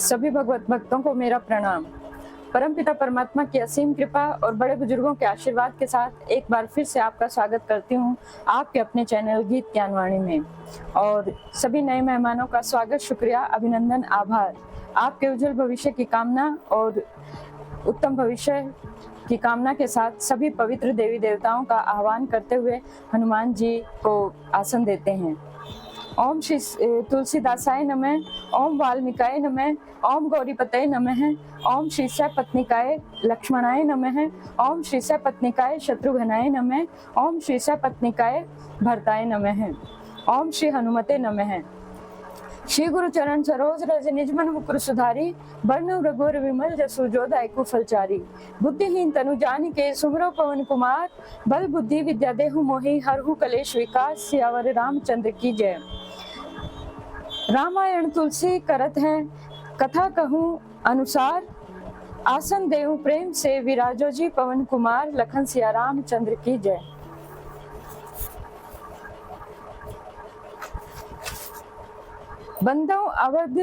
सभी भगवत भक्तों को मेरा प्रणाम। परमपिता परमात्मा की असीम कृपा और बड़े बुजुर्गों के आशीर्वाद के साथ एक बार फिर से आपका स्वागत करती हूँ आपके अपने चैनल गीत ज्ञानवाणी में। और सभी नए मेहमानों का स्वागत, शुक्रिया, अभिनंदन, आभार। आपके उज्जवल भविष्य की कामना और उत्तम भविष्य की कामना के साथ सभी पवित्र देवी देवताओं का आह्वान करते हुए हनुमान जी को आसन देते हैं। ओम श्री तुलसीदासाय नमः, ओम वाल्मीकाय नमः, ओम गौरीपतये नमः, ओम श्री सपत्नीकाय लक्ष्मणाय नमः, ओम श्री सपत्नीकाय शत्रुघ्नाय नमः, ओम श्री सपत्नीकाय भरताय नमः, ओम श्री हनुमते नमः। श्री गुरु चरण सरोज रज निज मन मुकुर सुधारी, बरनउँ रघुवर विमल जसु जो दायकु फलचारी। बुद्धिहीन तनु जानिके सुमिरौ पवन कुमार, बल बुद्धि विद्या देहु मोहि हरहु कलेश विकार। सियावर रामचंद्र की जय। रामायण तुलसी करत है कथा कहूँ अनुसार, आसन देहु प्रेम से विराजो जी पवन कुमार। लखन सिया रामचंद्र की जय। बंदौ अवध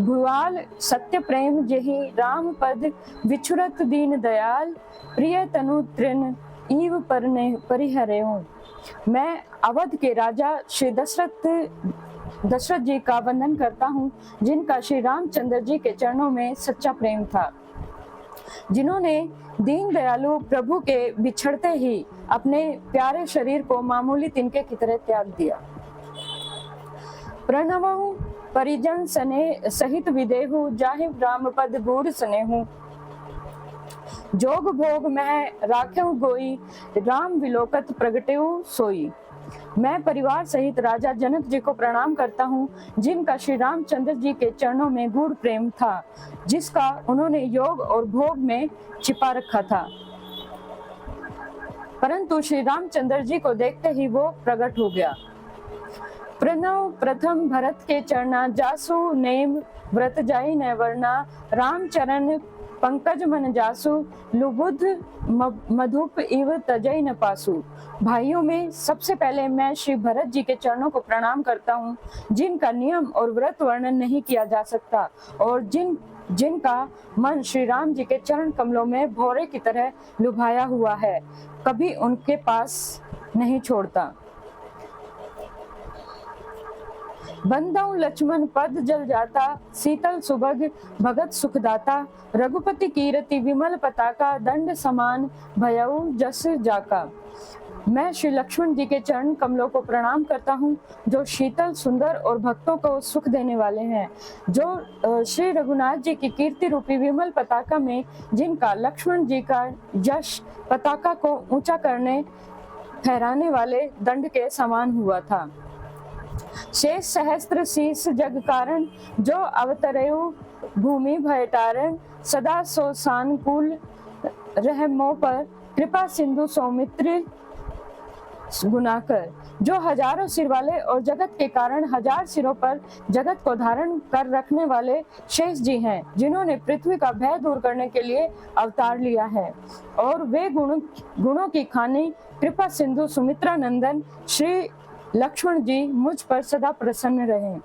भुआल सत्य प्रेम जेहि, राम पद विछुरत दीन दयाल। प्रिय तनु तृण ईव परने परिहरेऊं। मैं अवध के राजा श्री दशरथ जी का वंदन करता हूँ, जिनका श्री रामचंद्र जी के चरणों में सच्चा प्रेम था, जिन्होंने दीन दयालु प्रभु के बिछड़ते ही अपने प्यारे शरीर को मामूली तिनके की तरह त्याग दिया। प्रणवहु परिजन सने सहित विदेहु, जाहि राम पद गूढ़ स्नेहु। जोग भोग मैं राखेउ गोई, राम विलोकत प्रगटेउ सोई। मैं परिवार सहित राजा जनक जी को प्रणाम करता हूँ, जिनका श्री रामचंद्र जी के चरणों में गूढ़ प्रेम था, जिसका उन्होंने योग और भोग में छिपा रखा था, परंतु श्री रामचंद्र जी को देखते ही वो प्रकट हो गया। प्रणव प्रथम भरत के चरना, जासु नेम व्रत जाई न वर्णा। राम चरण पंकज मन जासु, लुबुध मधुप इव तजई न पासु। भाइयों में सबसे पहले मैं श्री भरत जी के चरणों को प्रणाम करता हूँ, जिनका नियम और व्रत वर्णन नहीं किया जा सकता और जिनका मन श्री राम जी के चरण कमलों में भौरे की तरह लुभाया हुआ है, कभी उनके पास नहीं छोड़ता। बंदौ लक्ष्मण पद जल जाता, शीतल सुभग भगत सुखदाता। रघुपति कीरति विमल पताका, दंड समान भयउ जस जाका। मैं श्री लक्ष्मण जी के चरण कमलों को प्रणाम करता हूँ, जो शीतल, सुंदर और भक्तों को सुख देने वाले हैं, जो श्री रघुनाथ जी की कीर्ति रूपी विमल पताका में, जिनका लक्ष्मण जी का यश पताका को ऊंचा करने फहराने वाले दंड के समान हुआ था। शेष सहस्त्र शीस जग कारण, जो अवतरयु भूमि भयटारण। सदा सो सानुकूल रहमो पर, कृपा सिंधु सौमित्र गुनाकर। जो हजारों सिर वाले और जगत के कारण हजार सिरों पर जगत को धारण कर रखने वाले शेष जी हैं, जिन्होंने पृथ्वी का भय दूर करने के लिए अवतार लिया है। और वे गुणों की खानी कृपा सिंधु सुमित्रा नंदन श्री लक्ष्मण जी मुझ पर सदा प्रसन्न रहें।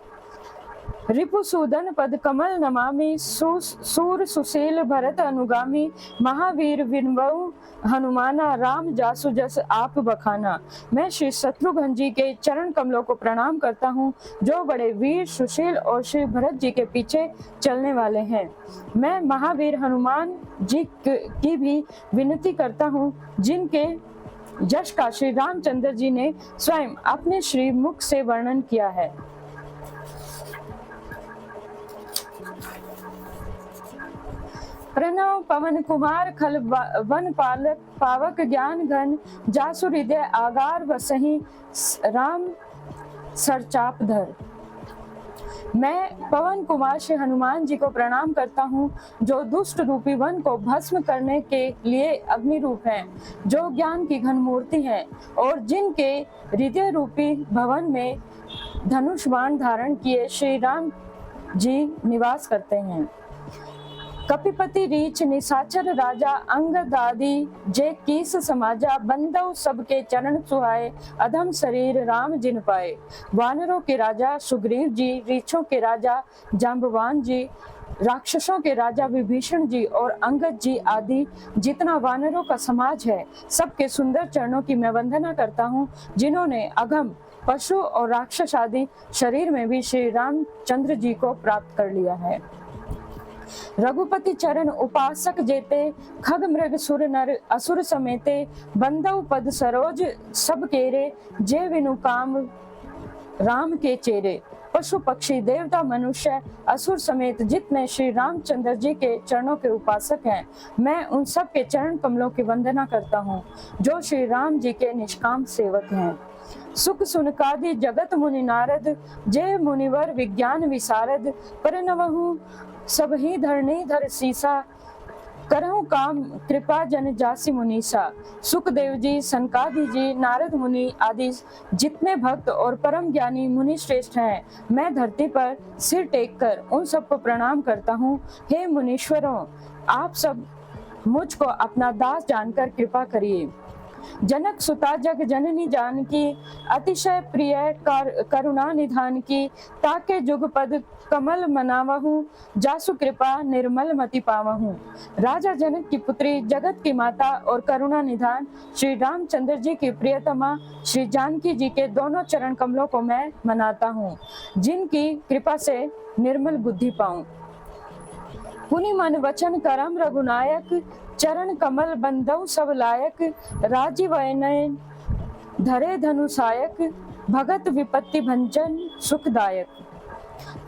रिपुसूदन पद कमल नमामि, सूर सुशील भरत अनुगामी। महावीर विनवउ हनुमाना, राम जासु जस आप बखाना। मैं श्री शत्रुघ्न जी के चरण कमलों को प्रणाम करता हूँ, जो बड़े वीर, सुशील और श्री भरत जी के पीछे चलने वाले हैं। मैं महावीर हनुमान जी की भी विनती करता हूँ, जिनके यश का श्री रामचंद्र जी ने स्वयं अपने श्री मुख से वर्णन किया है। प्रणव पवन कुमार खल वन पालक, पावक ज्ञान घन। जासु हृदय आगार वसहि, राम सरचाप धर। मैं पवन कुमार श्री हनुमान जी को प्रणाम करता हूँ, जो दुष्ट रूपी वन को भस्म करने के लिए अग्नि रूप हैं, जो ज्ञान की घन मूर्ति हैं और जिनके हृदय रूपी भवन में धनुष बाण धारण किए श्री राम जी निवास करते हैं। कपिपति रीछ निशाचर राजा अंगदादि जे कीस समाजा बंदव सबके चरण सुहाए अधम शरीर राम जिन पाए। वानरों के राजा सुग्रीव जी, रीछों के राजा जाम्बवान जी, राक्षसों के राजा विभीषण जी और अंगद जी आदि जितना वानरों का समाज है, सबके सुंदर चरणों की मैं वंदना करता हूँ, जिन्होंने अघम पशु और राक्षस आदि शरीर में भी श्री रामचंद्र जी को प्राप्त कर लिया है। रघुपति चरण उपासक जेते खग मृग सुर नर असुर समेते बंदव पद सरोज सब केरे जे विनु काम राम के चेरे। पशु पक्षी देवता मनुष्य असुर समेत जितने श्री रामचंद्र जी के चरणों के उपासक हैं, मैं उन सब के चरण कमलों की वंदना करता हूँ, जो श्री राम जी के निष्काम सेवक हैं। सुख सुनकादि जगत मुनि नारद जय मुनिवर विज्ञान विशारद परिणवहु सब ही धरणी धर सीसा करहु काम कृपा जन जासी मुनीसा। सुखदेव जी, सनकादि जी, नारद मुनि आदि जितने भक्त और परम ज्ञानी मुनि श्रेष्ठ हैं, मैं धरती पर सिर टेक कर उन सबको प्रणाम करता हूँ। हे मुनीश्वरों, आप सब मुझको अपना दास जानकर कृपा करिए। जनक सुता जग जननी जानकी अतिशय प्रिय करुणा निधान की ताके जुगपद कमल मनावहु जासु कृपा निर्मल मति पावहु। राजा जनक की पुत्री, जगत की माता और करुणा निधान श्री रामचंद्र जी की प्रियतमा श्री जानकी जी के दोनों चरण कमलों को मैं मनाता हूँ, जिनकी कृपा से निर्मल बुद्धि पाऊं। पुनि मन वचन करम रघुनायक चरण कमल बंदव सब लायक राजीव नयन धरे धनुषायक भगत विपत्ति भंजन सुखदायक।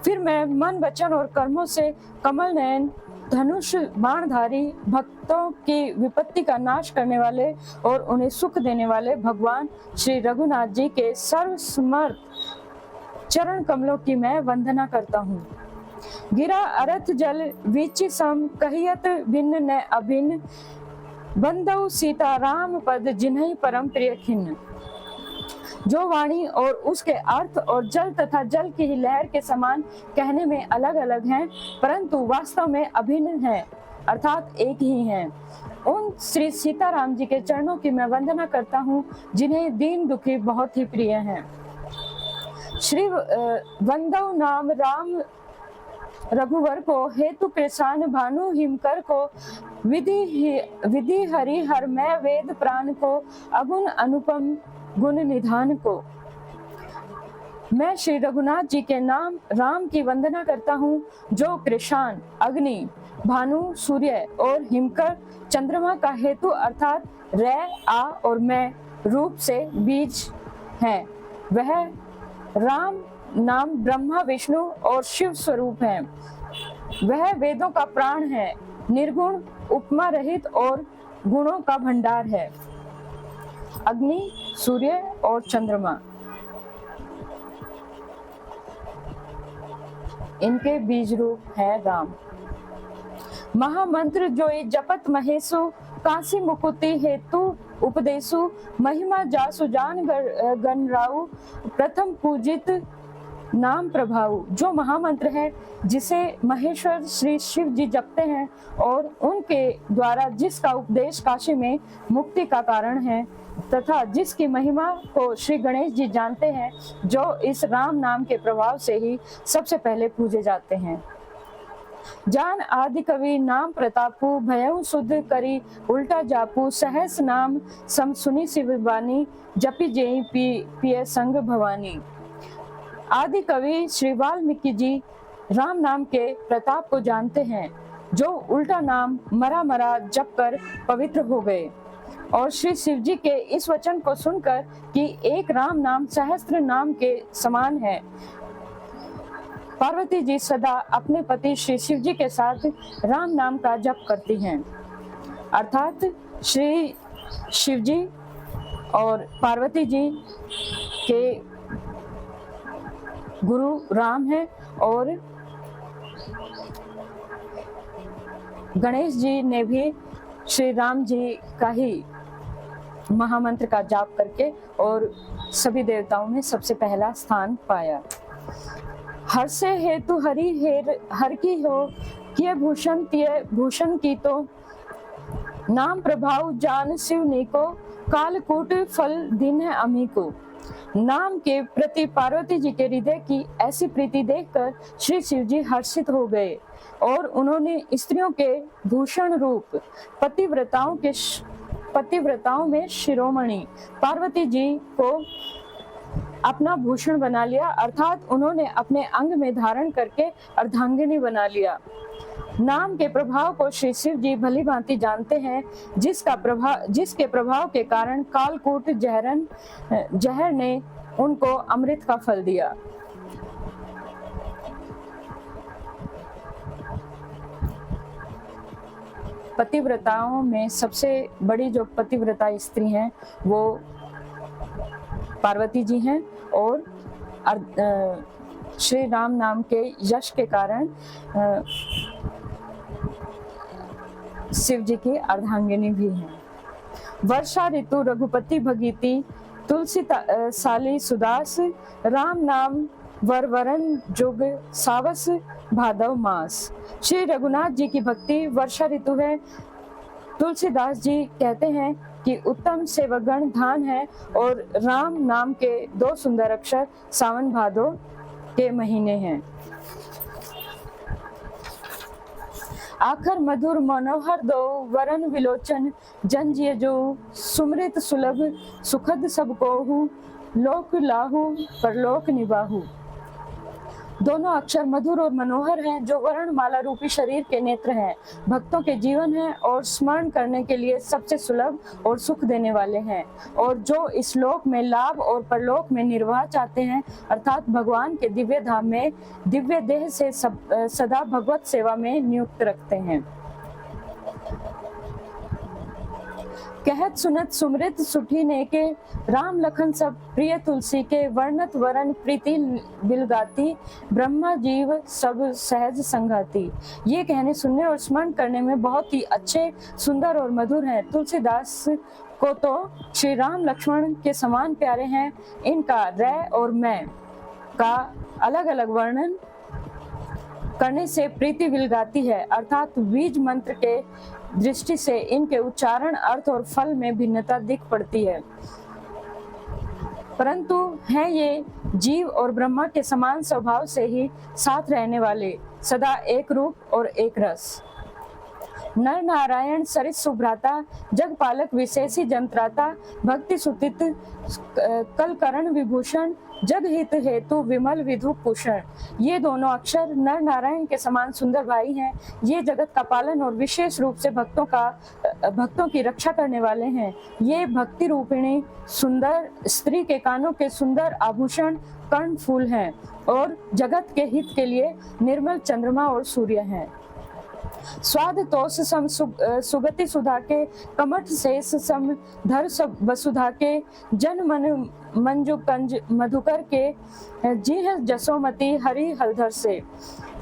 फिर मैं मन वचन और कर्मों से कमल नयन धनुष बाणधारी भक्तों की विपत्ति का नाश करने वाले और उन्हें सुख देने वाले भगवान श्री रघुनाथ जी के सर्वसमर्थ चरण कमलों की मैं वंदना करता हूँ। गिरा अरथ जल वीचि सम कहियत भिन्न न अभिन्न बंदव सीता राम पद जिन्हीं परम प्रिय खिन्न। जो वाणी और उसके अर्थ और जल तथा जल की ही लहर के समान कहने में अलग अलग हैं, परंतु वास्तव में अभिन्न हैं, अर्थात एक ही हैं। उन श्री सीताराम जी के चरणों की मैं वंदना करता हूँ, जिन्हें दीन दुखी बहुत ही प्रिय हैं। श्री वंदव नाम राम रघुवर को हेतु कृषान भानु हिमकर को विधि हरि हर मैं वेद प्राण को अगुण अनुपम गुण निधान को। मैं श्री रघुनाथ जी के नाम राम की वंदना करता हूँ, जो कृषान अग्नि, भानु सूर्य और हिमकर चंद्रमा का हेतु अर्थात रे आ और मैं रूप से बीज हैं। वह राम नाम ब्रह्मा विष्णु और शिव स्वरूप है। वह वेदों का प्राण है, निर्गुण उपमा रहित और गुणों का भंडार है। अग्नि, सूर्य और चंद्रमा इनके बीज रूप है राम। महामंत्र जो जपत महेशु काशी मुकुति हेतु उपदेशु महिमा जासु जान गणराउ प्रथम पूजित नाम प्रभाव। जो महामंत्र है जिसे महेश्वर श्री शिव जी जपते हैं और उनके द्वारा जिसका उपदेश काशी में मुक्ति का कारण है, तथा जिसकी महिमा को श्री गणेश जी जानते हैं, जो इस राम नाम के प्रभाव से ही सबसे पहले पूजे जाते हैं। जान आदि कवि नाम प्रतापु भयउ सुध करी उल्टा जापू सहस नाम सम सुनी शिववानी जपि जेई पिय संग भवानी। आदि कवि श्री वाल्मीकि जी राम नाम के प्रताप को जानते हैं, जो उल्टा नाम मरा मरा जप कर पवित्र हो गए। और श्री शिव जी के इस वचन को सुनकर कि एक राम नाम सहस्त्र नाम के समान है, पार्वती जी सदा अपने पति श्री शिव जी के साथ राम नाम का जप करती हैं। अर्थात श्री शिव जी और पार्वती जी के गुरु राम है और गणेश जी ने भी श्री राम जी का ही महामंत्र का जाप करके और सभी देवताओं में सबसे पहला स्थान पाया। हर्षे हेतु हरि हर की हो, किए भूषण तिये भूषण की तो, नाम प्रभाव जान शिव नीको, कालकूट फल दिन है अमी को। नाम के प्रति पार्वती जी के हृदय की ऐसी प्रीति देखकर श्री शिव जी हर्षित हो गए और उन्होंने स्त्रियों के भूषण रूप पतिव्रताओं में शिरोमणि पार्वती जी को अपना भूषण बना लिया, अर्थात उन्होंने अपने अंग में धारण करके अर्धांगिनी बना लिया। नाम के प्रभाव को श्री शिव जी भली भांति जानते हैं, जिसके प्रभाव के कारण कालकूट जहर ने उनको अमृत का फल दिया। पतिव्रताओं में सबसे बड़ी जो पतिव्रता स्त्री हैं वो पार्वती जी हैं और श्री राम नाम के यश के कारण शिव जी की अर्धांगिनी भी हैं। वर्षा ऋतु रघुपति भगीती, तुलसी साली सुदास, राम नाम वरवरन जुग सावस भादव मास। श्री रघुनाथ जी की भक्ति वर्षा ऋतु है। तुलसीदास जी कहते हैं कि उत्तम सेवकगण धान है और राम नाम के 2 सुंदर अक्षर सावन भादो के महीने हैं। आखर मधुर मनोहर दो, वरन विलोचन जन जिय जो, सुमृत सुलभ सुखद सब कोहु, लोक लाहु परलोक निबाहु। दोनों अक्षर मधुर और मनोहर हैं, जो वर्ण माला रूपी शरीर के नेत्र हैं, भक्तों के जीवन हैं और स्मरण करने के लिए सबसे सुलभ और सुख देने वाले हैं, और जो इस लोक में लाभ और परलोक में निर्वाह चाहते हैं, अर्थात भगवान के दिव्य धाम में दिव्य देह से सदा भगवत सेवा में नियुक्त रखते हैं। कहत सुनत सुमृत सुठी ने के, राम लखन सब प्रिय तुलसी के, वर्णत वरण प्रीति बिलगाती, ब्रह्मा जीव सब सहज संगाती। ये कहने सुनने और स्मरण करने में बहुत ही अच्छे, सुंदर और मधुर हैं। तुलसीदास को तो श्री राम लक्ष्मण के समान प्यारे हैं। इनका रै और मैं का अलग अलग वर्णन करने से प्रीति विलगाती है, अर्थात बीज मंत्र के दृष्टि से इनके उच्चारण, अर्थ और फल में भिन्नता दिख पड़ती है, परंतु हैं ये जीव और ब्रह्मा के समान स्वभाव से ही साथ रहने वाले, सदा एक रूप और एक रस। नर नारायण सरित सुभ्राता, जग पालक विशेषी जंत्राता, भक्ति सुतित कलकरण विभूषण, जग हित हेतु विमल विधु भूषण। ये दोनों अक्षर नर नारायण के समान सुंदर भाई हैं। ये जगत का पालन और विशेष रूप से भक्तों की रक्षा करने वाले हैं। ये भक्ति रूपिणी सुंदर स्त्री के कानों के सुंदर आभूषण कर्ण फूल हैं और जगत के हित के लिए निर्मल चंद्रमा और सूर्य हैं। स्वाद तोष सम सुगति सुधा के, कमठ शेष सम धर सब वसुधा के, जन मन मंजु कंज मधुकर के, जी जसोमती हरि हलधर से।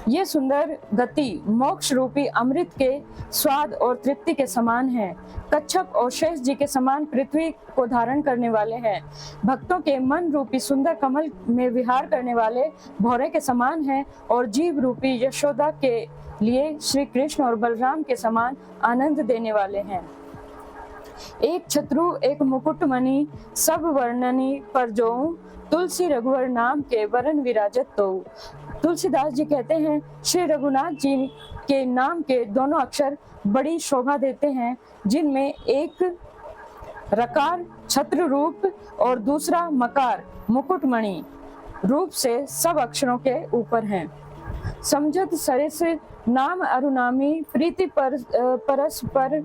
ये सुंदर गति मोक्ष रूपी अमृत के स्वाद और तृप्ति के समान है। कच्छप और शेष जी के समान पृथ्वी को धारण करने वाले हैं। भक्तों के मन रूपी सुंदर कमल में विहार करने वाले भौरे के समान हैं और जीव रूपी यशोदा के लिए श्री कृष्ण और बलराम के समान आनंद देने वाले हैं। एक छत्रु एक मुकुट मणि, सब वर्णनी पर जो, तुलसी रघुवर नाम के वरन विराजत तो। तुलसीदास जी कहते हैं, श्री रघुनाथ जी के नाम के दोनों अक्षर बड़ी शोभा देते हैं, जिनमें एक रकार छत्र रूप और दूसरा मकार मुकुटमणि रूप से सब अक्षरों के ऊपर हैं। समझत सरिस नाम अरुनामी, प्रीति परस्पर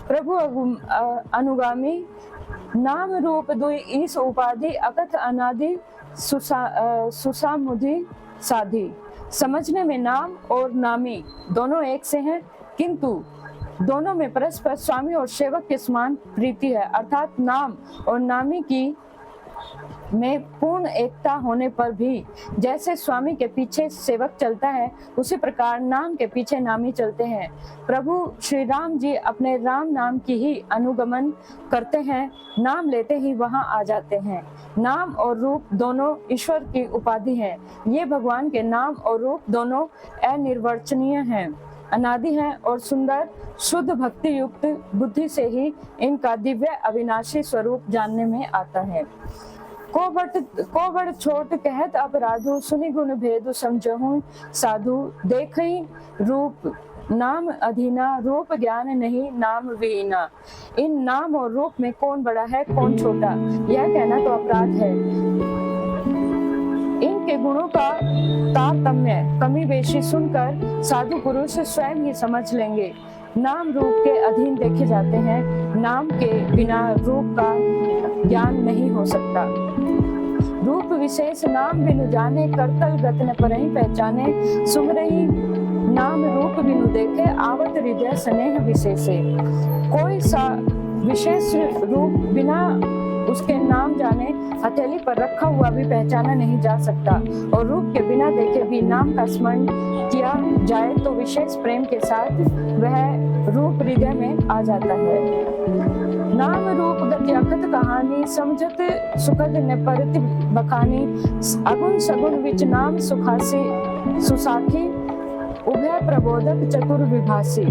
प्रभु अनुगामी, नाम रूप दुई ईस उपाधि, अकथ अनादि सुसामुधि साधी। समझने में नाम और नामी दोनों एक से हैं, किंतु दोनों में परस्पर स्वामी और सेवक के समान प्रीति है, अर्थात नाम और नामी की में पूर्ण एकता होने पर भी जैसे स्वामी के पीछे सेवक चलता है, उसी प्रकार नाम के पीछे नामी चलते हैं। प्रभु श्री राम जी अपने राम नाम की ही अनुगमन करते हैं, नाम लेते ही वहां आ जाते हैं। नाम और रूप दोनों ईश्वर की उपाधि है। ये भगवान के नाम और रूप दोनों अनिर्वचनीय हैं, अनादि हैं और सुंदर शुद्ध भक्ति युक्त बुद्धि से ही इनका दिव्य अविनाशी स्वरूप जानने में आता है। को बड़ छोट कहत अपराधु, सुनि गुण भेद समझहु साधु। देखई रूप नाम अधीना, रूप ज्ञान नहीं नाम वीना। इन नाम और रूप में कौन बड़ा है कौन छोटा, यह कहना तो अपराध है। इनके गुणों का तारतम्य कमी बेशी सुनकर साधु पुरुष स्वयं ही समझ लेंगे। नाम रूप के अधीन देखे जाते हैं, नाम के बिना रूप का ज्ञान नहीं हो सकता। रूप विशेष नाम बिनु जाने, करतल गत परहि पहचाने। सुमरहि नाम रूप बिनु देखे, आवत हृदय स्नेह विशेषे। कोई सा विशेष रूप बिना उसके नाम जाने हथेली पर रखा हुआ भी पहचाना नहीं जा सकता, और रूप के बिना देखे भी नाम का स्मरण किया जाए तो विशेष प्रेम के साथ वह रूप हृदय में आ जाता है। नाम रूप गति अखत कहानी, समझत सुखद न परति बखानी। अगुण सगुण विच नाम सुखासी, सुसाखी उभय प्रबोधक चतुर विभासी।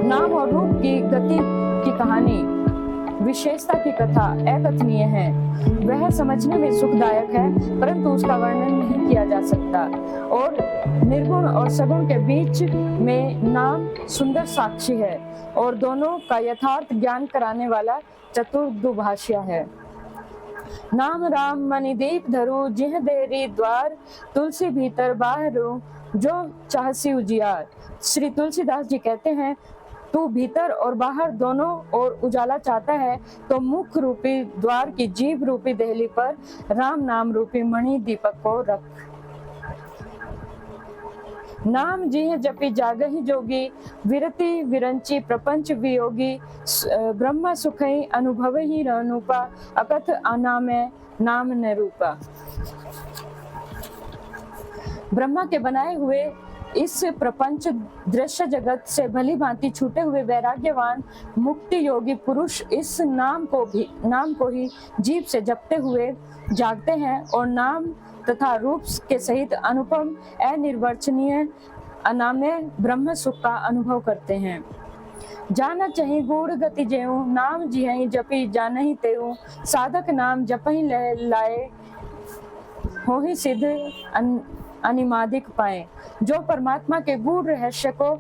नाम और रूप की गति की कहानी, विशेषता की कथा अकथनीय है। वह समझने में सुखदायक है, परंतु उसका वर्णन नहीं किया जा सकता। और निर्गुण और सगुण के बीच में नाम सुंदर साक्षी है और दोनों का यथार्थ ज्ञान कराने वाला चतुर दुभाषिया है। नाम राम मणिदीप धरु, जिह देरी द्वार। तुलसी भीतर बाहरु, जो चाहसी उजियार। श्री तुलसीदास जी कहते हैं, तू भीतर और बाहर दोनों ओर उजाला चाहता है तो मुख रूपी द्वार की जीभ रूपी देहली पर राम नाम रूपी मणि दीपक को रख। नाम जिह जपी जागहि जोगी, विरति विरंची प्रपंच वियोगी। ब्रह्म सुखई अनुभव ही रनुपा, अकथ अनामय नाम न रूपा। ब्रह्मा के बनाए हुए इस प्रपंच दृश्य जगत से भली भांति छूटे हुए वैराग्यवान मुक्ति योगी पुरुष इस नाम को ही जीभ से जपते हुए जागते हैं और नाम तथा रूप के सहित अनुपम अनिर्वचनीय अनामय ब्रह्म सुख का अनुभव करते हैं। जाना चहि गूढ़ गति जेऊ, नाम जिहि जपी जानहि तेऊ। साधक नाम जपहि लाए, होहि सिद्ध अनिमादिक पाए। जो परमात्मा के गूढ़ रहस्य को,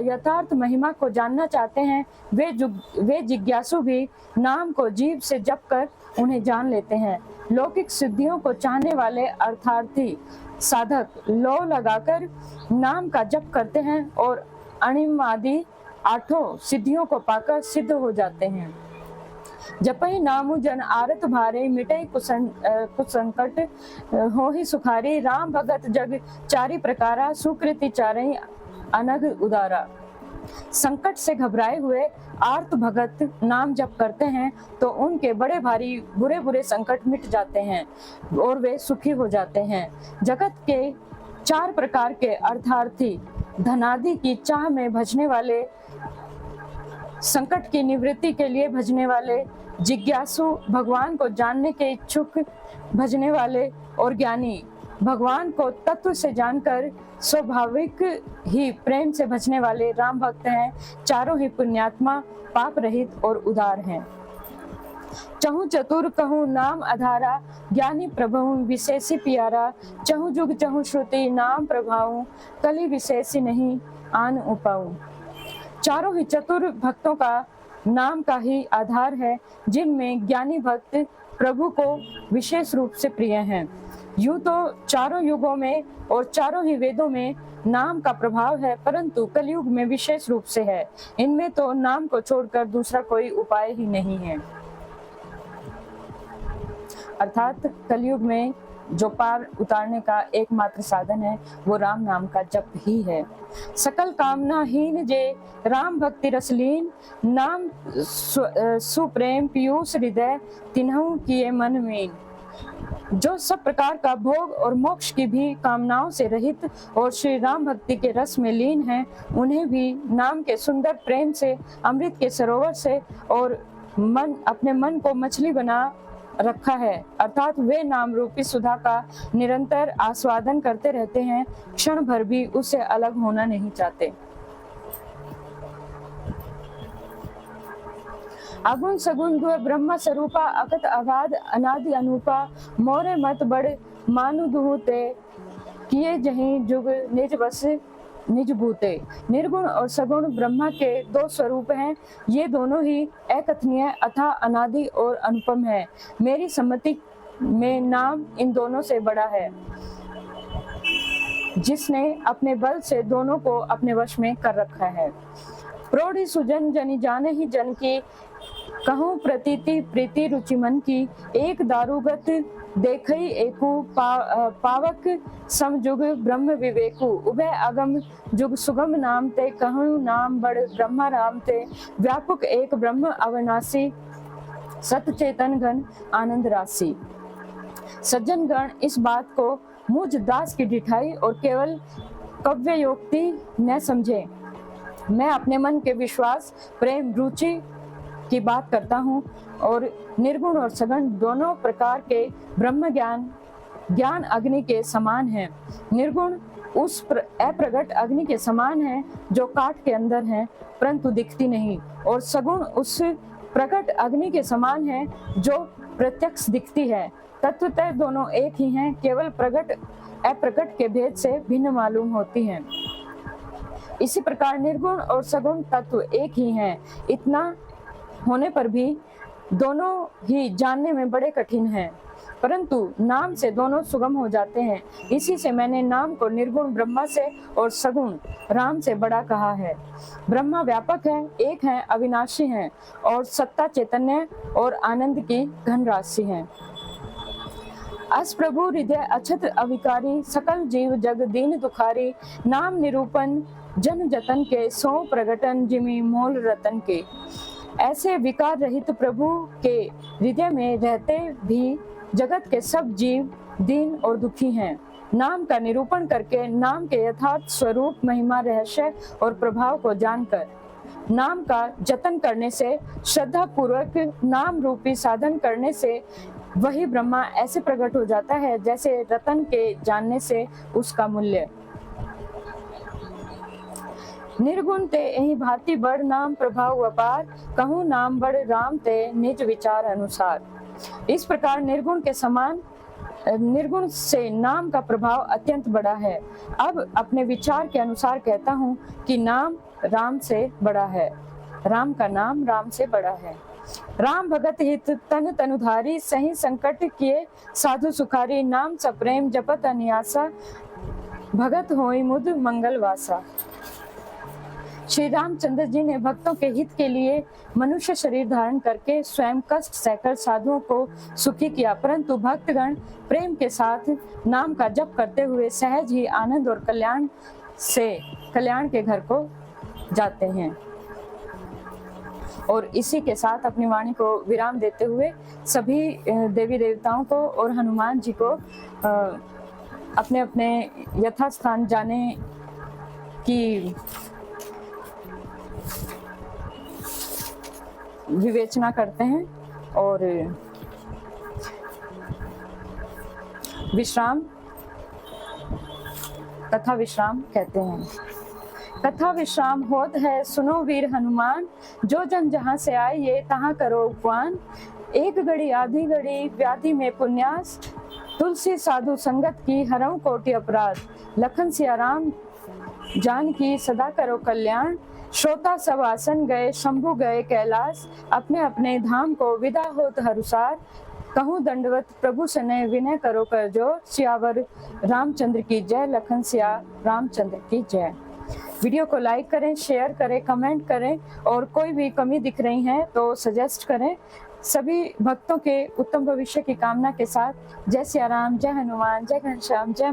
यथार्थ महिमा को जानना चाहते हैं, वे जिज्ञासु भी नाम को जीभ से जप कर उन्हें जान लेते हैं। लौकिक सिद्धियों को चाहने वाले अर्थार्थी साधक लौ लगाकर नाम का जप करते हैं और अणिमादि आठों सिद्धियों को पाकर सिद्ध हो जाते हैं। जपहि नामु जन आरत भारे, मिटई कुसंकट होहि सुखारी। राम भगत जग चारि प्रकारा, सुकृति चारहि अनघ उदारा। संकट से घबराए हुए आर्त भगत नाम जप करते हैं तो उनके बड़े भारी बुरे बुरे संकट मिट जाते हैं और वे सुखी हो जाते हैं। जगत के चार प्रकार के अर्थार्थी धनादि की चाह में भजने वाले, संकट की निवृत्ति के लिए भजने वाले, जिज्ञासु भगवान को जानने के इच्छुक भजने वाले और ज्ञानी भगवान को तत्व से जानकर स्वाभाविक ही प्रेम से भजने वाले राम भक्त हैं। चारों ही पुण्यात्मा, पाप रहित और उदार हैं। चहु चतुर कहूँ नाम आधारा, ज्ञानी प्रभु विशेषी प्यारा। चहु जुग चहु श्रुति नाम प्रभाऊ, कली विशेषी नहीं आन उपाऊ। चारों ही चतुर भक्तों का नाम का ही आधार है, जिनमें ज्ञानी भक्त प्रभु को विशेष रूप से प्रिय हैं। यूं तो चारों युगों में और चारों ही वेदों में नाम का प्रभाव है, परंतु कलयुग में विशेष रूप से है। इनमें तो नाम को छोड़कर दूसरा कोई उपाय ही नहीं है। अर्थात कलयुग में जो पार उतारने का एकमात्र साधन है वो राम नाम का जप ही है। सकल कामनाहीन जे राम भक्ति रसलीन, नाम सुप्रेम पीयूष हृदय तिन्हु किए मन मीन। जो सब प्रकार का भोग और मोक्ष की भी कामनाओं से रहित और श्री राम भक्ति के रस में लीन हैं, उन्हें भी नाम के सुंदर प्रेम से, अमृत के सरोवर से और अपने मन को मछली बना रखा है, अर्थात वे नाम रूपी सुधा का निरंतर आस्वादन करते रहते हैं, क्षण भर भी उससे अलग होना नहीं चाहते। अगुण सगुण द्व ब्रह्म स्वरूपा, अकत अगाध अनादि अनूपा, मोरे मत बड़ मानु दुहु ते, किए जहीं जुग निज बस निज भूते। निर्गुण और सगुण ब्रह्मा के दो स्वरूप हैं, ये दोनों ही अकथनीय अथा अनादि और अनुपम है। मेरी सम्मति में नाम इन दोनों से बड़ा है, जिसने अपने बल से दोनों को अपने वश में कर रखा है। प्रोढ़ी सुजन जनि जाने ही जन की, कहूँ प्रतीति प्रीति रुचि मन की, एक दारुगत देखई एकु पावक समजुग ब्रह्म विवेकु। उभय अगम जुग सुगम नाम ते, कहूँ नाम बड़ ब्रह्मा राम ते, व्यापक एक ब्रह्म अविनाशी, सत चेतन घन आनंद राशि। सज्जन गण इस बात को मुझ दास की ढिठाई और केवल कव्ययोक्ति न समझे। मैं अपने मन के विश्वास, प्रेम, रुचि की बात करता हूँ और निर्गुण और सगुण दोनों प्रकार के ब्रह्म ज्ञान अग्नि के समान है। निर्गुण उस अप्रगट अग्नि के समान है जो काठ के अंदर है परंतु दिखती नहीं, और सगुण उस प्रकट अग्नि के समान है जो प्रत्यक्ष दिखती है। तत्वतः दोनों एक ही हैं, केवल प्रकट अप्रकट के भेद से भिन्न मालूम होती हैं। इसी प्रकार निर्गुण और सगुण तत्व एक ही हैं, इतना होने पर भी दोनों ही जानने में बड़े कठिन हैं, परंतु नाम से दोनों सुगम हो जाते हैं। इसी से मैंने नाम को निर्गुण ब्रह्मा से और सगुण राम से बड़ा कहा है। ब्रह्मा व्यापक है, एक है, अविनाशी है और सत्ता चैतन्य और आनंद की घन राशि है। अस प्रभु हृदय अछत अविकारी, सकल जीव जग दीन दुखारी, नाम निरूपण जन जतन के, सो प्रगटन जिमि मोल रतन के। ऐसे विकार रहित प्रभु के हृदय में रहते भी जगत के सब जीव दीन और दुखी हैं। नाम का निरूपण करके, नाम के यथार्थ स्वरूप, महिमा, रहस्य और प्रभाव को जानकर, नाम का जतन करने से, श्रद्धा पूर्वक नाम रूपी साधन करने से वही ब्रह्मा ऐसे प्रकट हो जाता है जैसे रतन के जानने से उसका मूल्य। निर्गुण ते यही भांति बड़ नाम प्रभाव अपार, कहूँ नाम बड़ राम ते निज विचार अनुसार। इस प्रकार निर्गुण से नाम का प्रभाव अत्यंत बड़ा है। अब अपने विचार के अनुसार कहता हूँ कि नाम राम से बड़ा है, राम का नाम राम से बड़ा है। राम भगत हित तन तनुधारी, सही संकट किए साधु सुखारी, नाम सप्रेम जपत अनियासा, भगत होई मुद मंगल वासा। श्री रामचंद्र जी ने भक्तों के हित के लिए मनुष्य शरीर धारण करके स्वयं कष्ट सहकर साधुओं को सुखी किया, परंतु भक्तगण प्रेम के साथ नाम का जप करते हुए सहज ही आनंद और कल्याण के घर को जाते हैं। और इसी के साथ अपनी वाणी को विराम देते हुए सभी देवी देवताओं को और हनुमान जी को अपने अपने यथास्थान जाने की विवेचना करते हैं और विश्राम, कथा विश्राम कहते हैं। कथा विश्राम होत है सुनो वीर हनुमान, जो जन जहाँ से आए ये तहाँ करो उपवान। एक घड़ी आधी घड़ी व्याधि में पुण्यास, तुलसी साधु संगत की हरऊं कोटि अपराध। लखन सिया राम जान की सदा करो कल्याण, श्रोता सब आसन गए शंभु गए कैलाश। अपने अपने धाम को विदा होत हरुसार, कहूँ दंडवत प्रभु सने विनय करो कर जोर। सियावर रामचंद्र की जय, लखन सिया रामचंद्र की जय। वीडियो को लाइक करें, शेयर करें, कमेंट करें और कोई भी कमी दिख रही है तो सजेस्ट करें। सभी भक्तों के उत्तम भविष्य की कामना के साथ जय सिया राम, जय हनुमान, जय घनश्याम, जय